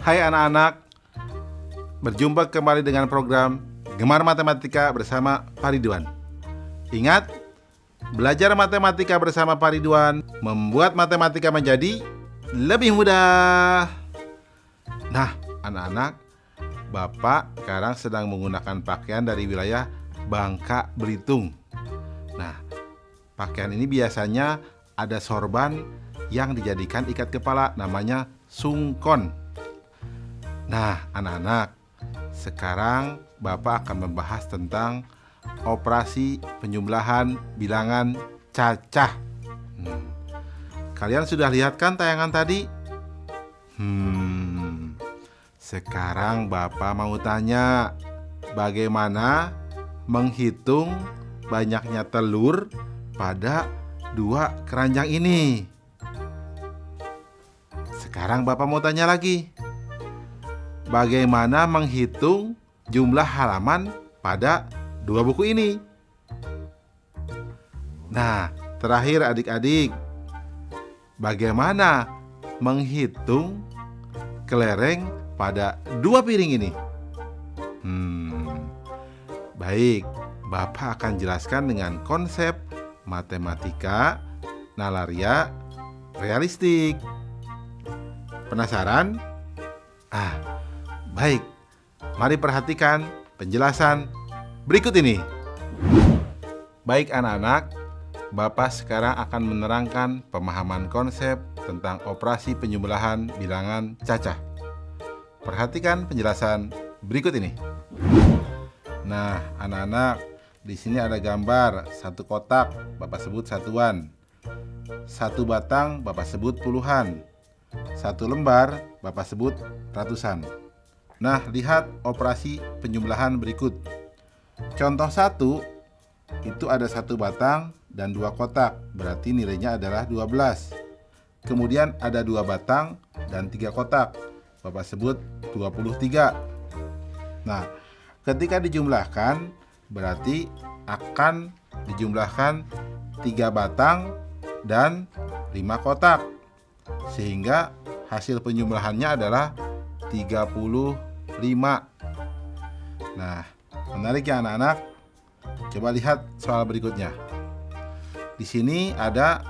Hai anak-anak, berjumpa kembali dengan program Gemar Matematika bersama Pak Ridwan. Ingat, belajar matematika bersama Pak Ridwan membuat matematika menjadi lebih mudah. Nah, anak-anak, Bapak sekarang sedang menggunakan pakaian dari wilayah Bangka Belitung. Nah, pakaian ini biasanya ada sorban yang dijadikan ikat kepala, namanya sungkon. Nah, anak-anak, sekarang Bapak akan membahas tentang operasi penjumlahan bilangan cacah. Kalian sudah lihat kan tayangan tadi? Sekarang Bapak mau tanya, bagaimana menghitung banyaknya telur pada dua keranjang ini? Sekarang Bapak mau tanya lagi, bagaimana menghitung jumlah halaman pada dua buku ini? Nah, terakhir adik-adik, bagaimana menghitung kelereng pada dua piring ini? Baik, Bapak akan jelaskan dengan konsep matematika nalaria realistik. Penasaran? Baik, mari perhatikan penjelasan berikut ini. Baik anak-anak, Bapak sekarang akan menerangkan pemahaman konsep tentang operasi penjumlahan bilangan cacah. Perhatikan penjelasan berikut ini. Nah, anak-anak, di sini ada gambar satu kotak, Bapak sebut satuan. Satu batang, Bapak sebut puluhan. Satu lembar, Bapak sebut ratusan. Nah, lihat operasi penjumlahan berikut. Contoh 1, itu ada satu batang dan dua kotak, berarti nilainya adalah 12. Kemudian ada dua batang dan tiga kotak, Bapak sebut 23. Nah, ketika dijumlahkan, berarti akan dijumlahkan 3 batang dan 5 kotak, sehingga hasil penjumlahannya adalah 35. Nah, menarik ya anak-anak? Coba lihat soal berikutnya. Di sini ada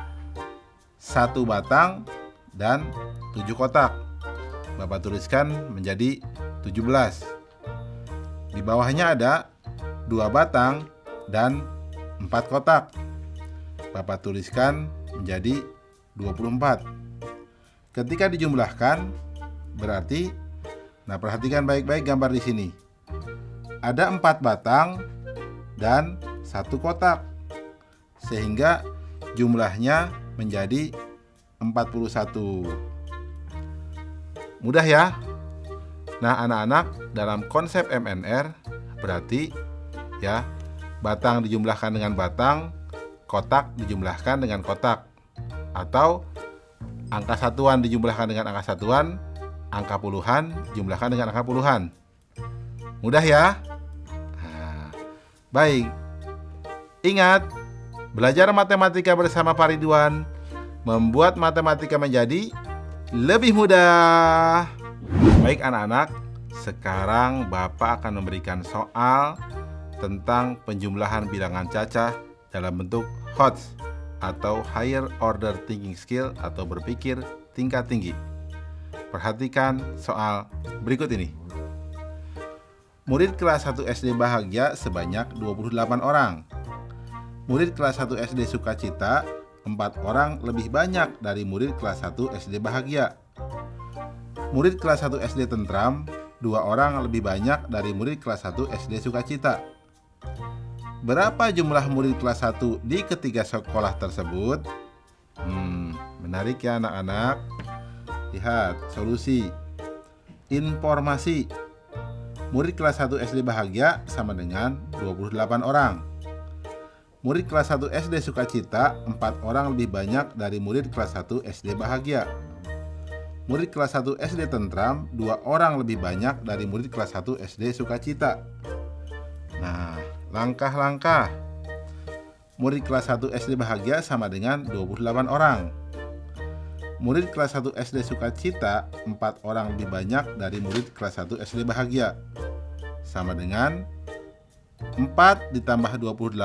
satu batang dan 7 kotak. Bapak tuliskan menjadi 17. Di bawahnya ada 2 batang dan 4 kotak. Bapak tuliskan menjadi 24. Ketika dijumlahkan, berarti, nah perhatikan baik-baik gambar di sini. Ada 4 batang dan 1 kotak, sehingga jumlahnya menjadi 41. Mudah ya? Nah anak-anak, dalam konsep MNR berarti ya, batang dijumlahkan dengan batang, kotak dijumlahkan dengan kotak, atau angka satuan dijumlahkan dengan angka satuan, angka puluhan dijumlahkan dengan angka puluhan. Mudah ya? Baik. Ingat, belajar matematika bersama Pak Ridwan membuat matematika menjadi lebih mudah. Baik anak-anak, sekarang Bapak akan memberikan soal tentang penjumlahan bilangan cacah dalam bentuk HOTS atau Higher Order Thinking Skill atau berpikir tingkat tinggi. Perhatikan soal berikut ini. Murid kelas 1 SD bahagia sebanyak 28 orang. Murid kelas 1 SD sukacita 4 orang lebih banyak dari murid kelas 1 SD bahagia. Murid kelas 1 SD tentram 2 orang lebih banyak dari murid kelas 1 SD sukacita. Berapa jumlah murid kelas 1 di ketiga sekolah tersebut? Menarik ya anak-anak. Lihat solusi. Informasi. Murid kelas 1 SD bahagia sama dengan 28 orang. Murid kelas 1 SD sukacita 4 orang lebih banyak dari murid kelas 1 SD bahagia. Murid kelas 1 SD tentram 2 orang lebih banyak dari murid kelas 1 SD sukacita. Nah, langkah-langkah. Murid kelas 1 SD bahagia sama dengan 28 orang. murid kelas 1 SD Sukacita 4 orang lebih banyak dari murid kelas 1 SD Bahagia. Sama dengan 4 ditambah 28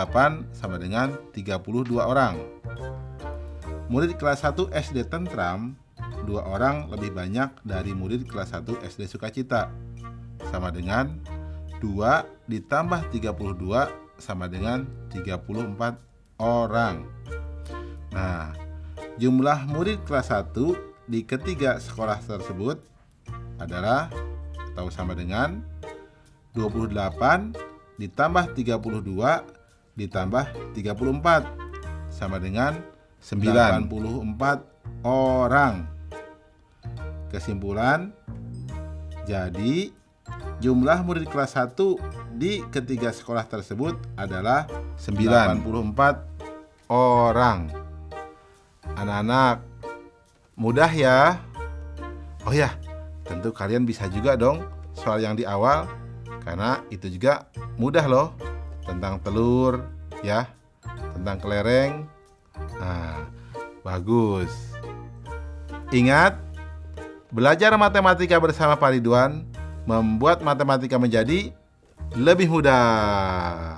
sama dengan 32 orang. Murid kelas 1 SD Tentram 2 orang lebih banyak dari murid kelas 1 SD Sukacita. Sama dengan 2 ditambah 32 sama dengan 34 orang. Nah, jumlah murid kelas 1 di ketiga sekolah tersebut adalah atau sama dengan 28 ditambah 32 ditambah 34 sama dengan 94 orang. Kesimpulan, jadi jumlah murid kelas 1 di ketiga sekolah tersebut adalah 94 orang. Anak-anak, mudah ya? Oh ya, tentu kalian bisa juga dong soal yang di awal, karena itu juga mudah loh. Tentang telur, ya, tentang kelereng. Nah, bagus. Ingat, belajar matematika bersama Pak Ridwan membuat matematika menjadi lebih mudah.